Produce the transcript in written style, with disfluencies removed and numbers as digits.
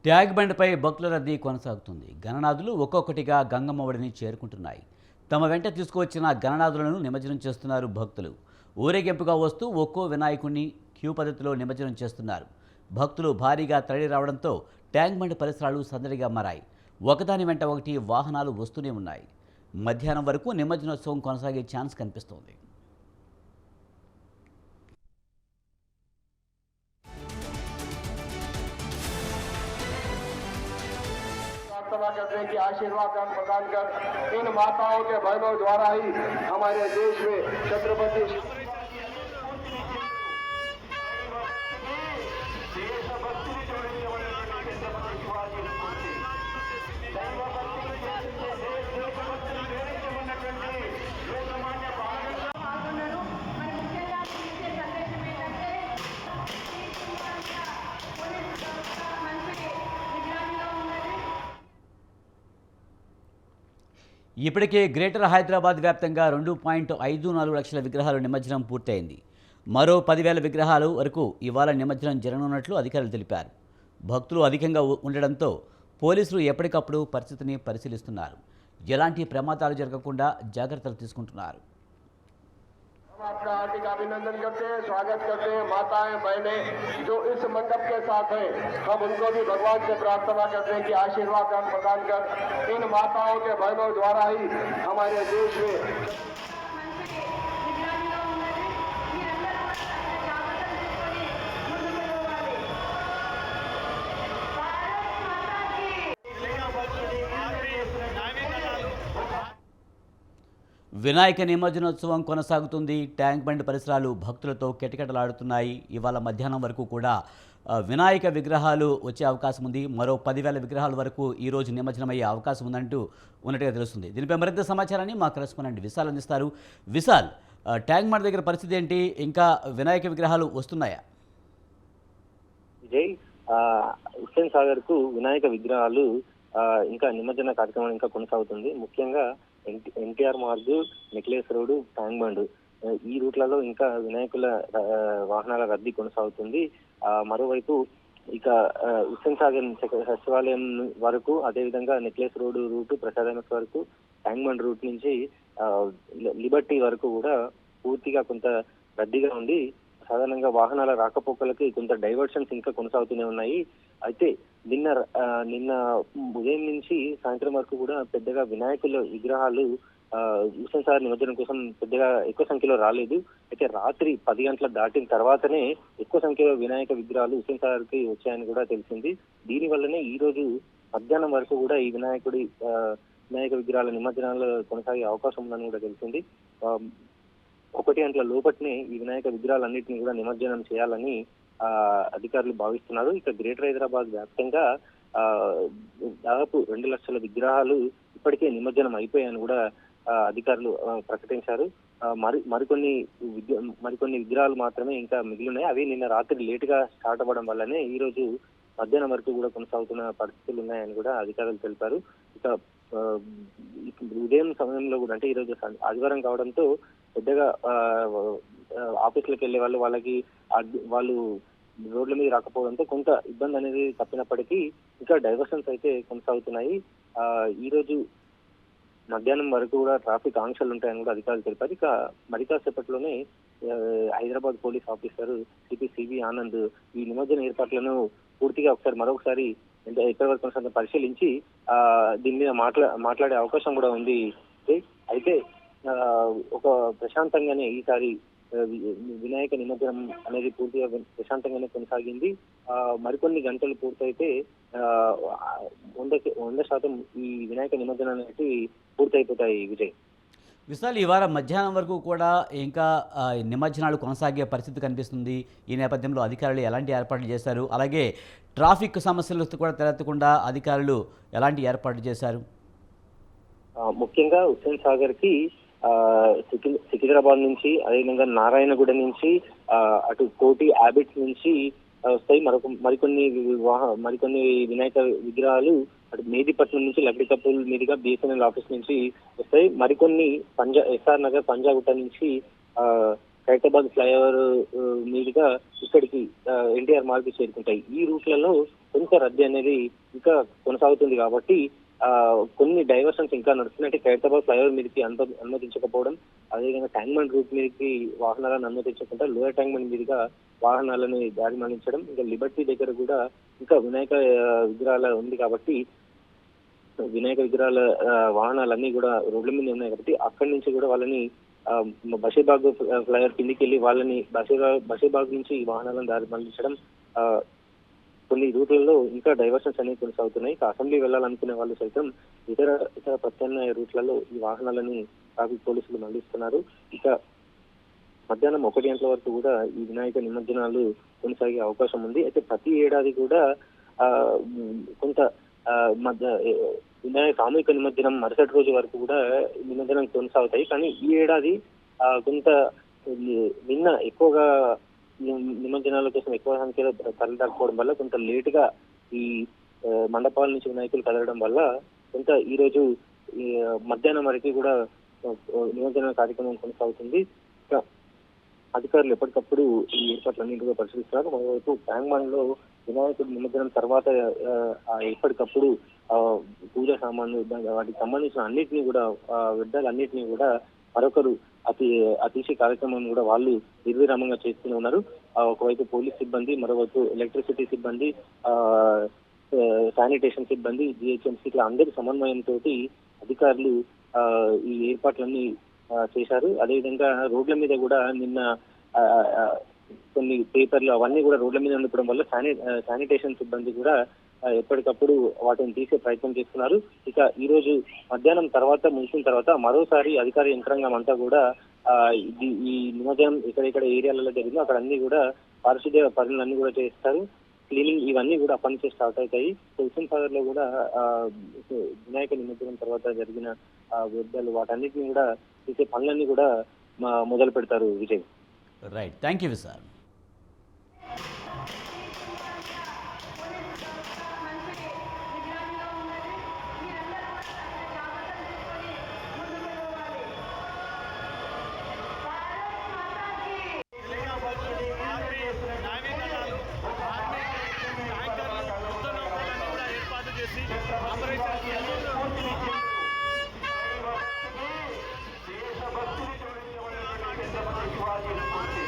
Tag బండ్పై భక్తుల రద్దీ కొనసాగుతుంది. గణనాథులు ఒక్కొక్కటిగా గంగమ్మ ఒడిని చేరుకుంటున్నాయి. తమ వెంట తీసుకువచ్చిన గణనాథులను నిమజ్జనం చేస్తున్నారు భక్తులు. ఊరేగింపుగా వస్తూ ఒక్కో వినాయకుడిని క్యూ పద్ధతిలో నిమజ్జనం చేస్తున్నారు. భక్తులు భారీగా తరలి రావడంతో ట్యాంక్ బండ్ పరిసరాలు సందడిగా మారాయి. ఒకదాని వెంట ఒకటి వాహనాలు వస్తూనే ఉన్నాయి. మధ్యాహ్నం వరకు నిమజ్జనోత్సవం కొనసాగే ఛాన్స్ కనిపిస్తోంది. प्रार्थना करते हैं कि आशीर्वाद प्रदान कर इन माताओं के बहनों द्वारा ही हमारे देश में छत्रपति ఇప్పటికే గ్రేటర్ హైదరాబాద్ వ్యాప్తంగా 2.54 లక్షల విగ్రహాలు నిమజ్జనం పూర్తయింది. మరో 10,000 విగ్రహాలు వరకు ఇవాళ నిమజ్జనం జరగనున్నట్లు అధికారులు తెలిపారు. భక్తులు అధికంగా ఉండడంతో పోలీసులు ఎప్పటికప్పుడు పరిస్థితిని పరిశీలిస్తున్నారు. ఎలాంటి ప్రమాదాలు జరగకుండా జాగ్రత్తలు తీసుకుంటున్నారు. आपका हार्दिक अभिनंदन करते हैं, स्वागत करते हैं। माताएं बहनें जो इस मंडप के साथ हैं, हम उनको भी भगवान से प्रार्थना करते हैं कि आशीर्वाद प्रदान कर इन माताओं के बहनों द्वारा ही हमारे देश में వినాయక నిమజ్జనోత్సవం కొనసాగుతుంది. ట్యాంక్ బండ్ పరిసరాలు భక్తులతో కిటకిటలాడుతున్నాయి. ఇవాళ మధ్యాహ్నం వరకు కూడా వినాయక విగ్రహాలు వచ్చే అవకాశం ఉంది. మరో 10,000 విగ్రహాల వరకు ఈరోజు నిమజ్జనమయ్యే అవకాశం ఉన్నట్టుగా తెలుస్తుంది. దీనిపై మరింత సమాచారాన్ని మా కరెస్పాండెంట్ విశాల్ అందిస్తారు. విశాల్, ట్యాంక్ బండ్ దగ్గర పరిస్థితి ఏంటి? ఇంకా వినాయక విగ్రహాలు వస్తున్నాయా? విజయ్, హుస్సేన్ సాగర్ కు వినాయక విగ్రహాలు ఇంకా నిమజ్జన కార్యక్రమం ఇంకా కొనసాగుతుంది. ముఖ్యంగా NTR Marg, necklace road, tank bund ఈ రూట్లలో ఇంకా వినాయకుల వాహనాల రద్దీ కొనసాగుతుంది. మరోవైపు ఇక హుస్సేన్ సాగర్ సచివాలయం వరకు, అదేవిధంగా నెక్లెస్ రోడ్ రూట్ ప్రసాద్ వరకు, ట్యాంక్ బండ్ రూట్ నుంచి లిబర్టీ వరకు కూడా పూర్తిగా కొంత రద్దీగా ఉంది. సాధారణంగా వాహనాల రాకపోకలకి కొంత డైవర్షన్స్ ఇంకా కొనసాగుతూనే ఉన్నాయి. అయితే నిన్న ఉదయం నుంచి సాయంత్రం వరకు కూడా పెద్దగా వినాయకుల విగ్రహాలు హుస్సేన్ సాగర్ నిమజ్జనం కోసం పెద్దగా ఎక్కువ సంఖ్యలో రాలేదు. అయితే రాత్రి 10 గంటల దాటిన తర్వాతనే ఎక్కువ సంఖ్యలో వినాయక విగ్రహాలు హుస్సేన్ సాగర్ కి వచ్చాయని కూడా తెలిసింది. దీని వల్లనే ఈ రోజు మధ్యాహ్నం వరకు కూడా ఈ వినాయక విగ్రహాల నిమజ్జనాలు కొనసాగే అవకాశం ఉందని కూడా తెలిసింది. 1 గంటల లోపట్నే ఈ వినాయక విగ్రహాలన్నింటినీ కూడా నిమజ్జనం చేయాలని అధికారులు భావిస్తున్నారు. ఇక గ్రేటర్ హైదరాబాద్ వ్యాప్తంగా దాదాపు 2 లక్షల విగ్రహాలు ఇప్పటికే నిమజ్జనం అయిపోయాయని కూడా అధికారులు ప్రకటించారు. మరికొన్ని విగ్రహాలు మాత్రమే ఇంకా మిగిలినాయి. అవి నిన్న రాత్రి లేటుగా స్టార్ట్ అవ్వడం వల్లనే ఈ రోజు మధ్యాహ్నం వరకు కూడా కొనసాగుతున్న పరిస్థితులు ఉన్నాయని కూడా అధికారులు తెలిపారు. ఇక ఉదయం సమయంలో కూడా, అంటే ఈరోజు ఆదివారం కావడంతో పెద్దగా ఆఫీసులకు వెళ్లే వాళ్ళు రోడ్ల మీద రాకపోవడంతో కొంత ఇబ్బంది అనేది తప్పినప్పటికీ ఇంకా డైవర్షన్స్ అయితే కొనసాగుతున్నాయి. ఈ రోజు మధ్యాహ్నం వరకు కూడా ట్రాఫిక్ ఆంక్షలు ఉంటాయని కూడా అధికారులు తెలిపారు. ఇక మరి కాసేపట్లోనే Hyderabad police officer CP Anand ఈ నిమజ్జన ఏర్పాట్లను పూర్తిగా మరొకసారి ఎక్కడి వరకు పరిశీలించి దీని మీద మాట్లాడే అవకాశం కూడా ఉంది. అయితే ఒక ప్రశాంతంగానే ఈసారి వినాయక నిమజ్జనం అనేది పూర్తిగా ప్రశాంతంగానే కొనసాగింది. మరికొన్ని గంటలు పూర్తయితే 100% ఈ వినాయక నిమజ్జనం అనేది పూర్తయిపోతాయి. విజయ్, విశాల్, ఈ వారం మధ్యాహ్నం వరకు కూడా ఇంకా నిమజ్జనాలు కొనసాగే పరిస్థితి కనిపిస్తుంది. ఈ నేపథ్యంలో అధికారులు ఎలాంటి ఏర్పాట్లు చేశారు? అలాగే ట్రాఫిక్ సమస్యలు కూడా తలెత్తకుండా అధికారులు ఎలాంటి ఏర్పాట్లు చేశారు? ముఖ్యంగా హుస్సేన్ సాగర్ కి సికింద్రాబాద్ నుంచి, అదేవిధంగా నారాయణగూడ నుంచి, అటు కోటి హ్యాబిట్స్ నుంచి వస్తాయి. మరికొన్ని వినాయక విగ్రహాలు అటు మేదిపట్నం నుంచి లక్డికప్పుల్ మీదుగా బిఎస్ఎన్ఎల్ ఆఫీస్ నుంచి వస్తాయి. మరికొన్ని ఎస్ఆర్ నగర్, పంజాగుట్ట నుంచి ఖైరతాబాద్ ఫ్లైఓవర్ మీదుగా ఇక్కడికి ఎన్టీఆర్ మార్గ్ చేరుకుంటాయి. ఈ రూట్లలో కొంత రద్దీ అనేది ఇంకా కొనసాగుతుంది కాబట్టి కొన్ని డైవర్షన్స్ ఇంకా నడుస్తున్నాయి. అంటే ఖైరతాబాద్ ఫ్లైఓవర్ మీదకి అనుమతించకపోవడం, అదేవిధంగా ట్యాంక్ బండ్ రూట్ మీదకి వాహనాలను అనుమతించకుండా లోయర్ ట్యాంక్ బండ్ మీదుగా వాహనాలను దారి మళ్లించడం, ఇంకా లిబర్టీ దగ్గర కూడా ఇంకా వినాయక విగ్రహాల ఉంది కాబట్టి వినాయక విగ్రహాల వాహనాలన్నీ కూడా రోడ్ల మీద ఉన్నాయి కాబట్టి అక్కడి నుంచి కూడా వాళ్ళని బషీర్బాగ్ ఫ్లైఓవర్ కిందికి వెళ్ళి వాళ్ళని బషీర్బాగ్ నుంచి వాహనాలను దారి మళ్లించడం, కొన్ని రూట్లలో ఇంకా డైవర్షన్స్ అనేవి కొనసాగుతున్నాయి. అసెంబ్లీ వెళ్లాలనుకునే వాళ్ళు సైతం ఇతర ప్రత్యామ్నాయ రూట్లలో ఈ వాహనాలని ట్రాఫిక్ పోలీసులు మళ్లిస్తున్నారు. ఇక మధ్యాహ్నం 1 గంటల వరకు కూడా ఈ వినాయక నిమజ్జనాలు కొనసాగే అవకాశం ఉంది. అయితే ప్రతి ఏడాది కూడా కొంత వినాయక సామూహిక నిమజ్జనం మరుసటి రోజు వరకు కూడా నిమజ్జనం కొనసాగుతాయి. కానీ ఈ ఏడాది కొంత నిన్న ఎక్కువగా నిమజ్జనాల కోసం ఎక్కువ సంఖ్యలో తరలిదాకపోవడం వల్ల కొంత లేటుగా ఈ మండపాల నుంచి వినాయకులు కదలడం వల్ల కొంత ఈ రోజు మధ్యాహ్నం వరకు కూడా నిమజ్జన కార్యక్రమం కొనసాగుతుంది. అధికారులు ఎప్పటికప్పుడు ఈ ఏర్పాట్లన్నింటిగా పరిశీలిస్తున్నారు. మరోవైపు ట్యాంక్ బండ్ లో వినాయకుడి నిమజ్జనం తర్వాత ఎప్పటికప్పుడు పూజా సామాన్లు వాటికి సంబంధించిన అన్నిటినీ కూడా వ్యర్థాలన్నిటినీ కూడా మరొకరు తీసే కార్యక్రమం కూడా వాళ్ళు నిర్విరామంగా చేస్తూనే ఉన్నారు. ఒకవైపు పోలీస్ సిబ్బంది, మరోవైపు ఎలక్ట్రిసిటీ సిబ్బంది, శానిటేషన్ సిబ్బంది, జిహెచ్ఎంసీ ఇట్లా అందరి సమన్వయంతో అధికారులు ఈ ఏర్పాట్లన్నీ చేశారు. అదేవిధంగా రోడ్ల మీద కూడా నిన్న కొన్ని పేపర్లు అవన్నీ కూడా రోడ్ల మీద ఉండడం వల్ల శానిటేషన్ సిబ్బంది కూడా ఎప్పటికప్పుడు వాటిని తీసే ప్రయత్నం చేస్తున్నారు. ఇక ఈ రోజు మధ్యాహ్నం తర్వాత ముగిసిన తర్వాత మరోసారి అధికార యంత్రాంగం అంతా కూడా ఈ నిమజ్జనం ఎక్కడెక్కడ ఏరియాలలో జరిగిందో అక్కడ అన్ని కూడా పారిశుద్ధ్య పనులన్నీ కూడా చేస్తారు. క్లీనింగ్ ఇవన్నీ కూడా అప్పటి నుంచే స్టార్ట్ అవుతాయి. హుస్సేన్ సాగర్ లో కూడా వినాయక నిమజ్జనం తర్వాత జరిగిన వ్యర్థాలు వాటన్నిటిని కూడా తీసే పనులన్నీ కూడా మొదలు పెడతారు. Vijay. Right, thank you Vishal. దేశభక్తిని చూపించవలసినటువంటి విశ్వాసీ